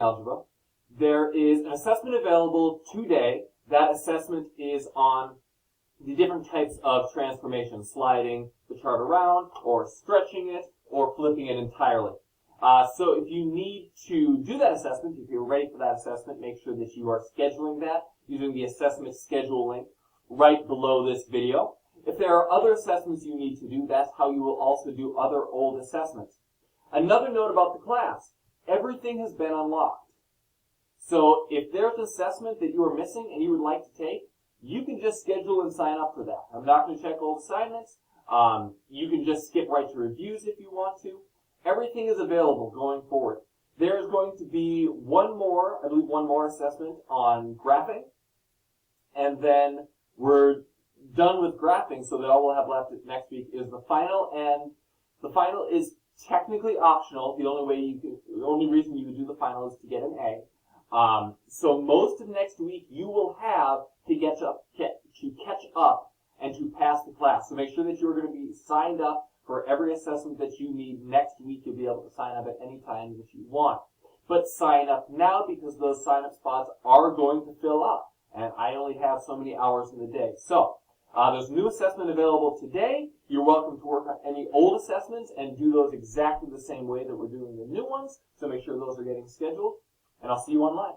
algebra. There is an assessment available today. That assessment is on the different types of transformation, sliding the chart around, or stretching it, or flipping it entirely. So if you need to do that assessment, if you're ready for that assessment, make sure that you are scheduling that using the assessment schedule link right below this video. If there are other assessments you need to do, that's how you will also do other old assessments. Another note about the class, everything has been unlocked. So if there's an assessment that you are missing and you would like to take, you can just schedule and sign up for that. I'm not going to check old assignments. You can just skip right to reviews if you want to. Everything is available going forward. There is going to be one more assessment on graphing. And then we're done with graphing, so that all we'll have left next week is the final. And the final is technically optional. The only reason you would do the final is to get an A. So most of next week you will have to catch up and to pass the class. So make sure that you're going to be signed up for every assessment that you need. Next week you'll be able to sign up at any time that you want. But sign up now, because those sign-up spots are going to fill up. And I only have so many hours in the day. So there's a new assessment available today. You're welcome to work on any old assessments and do those exactly the same way that we're doing the new ones. So make sure those are getting scheduled. And I'll see you online.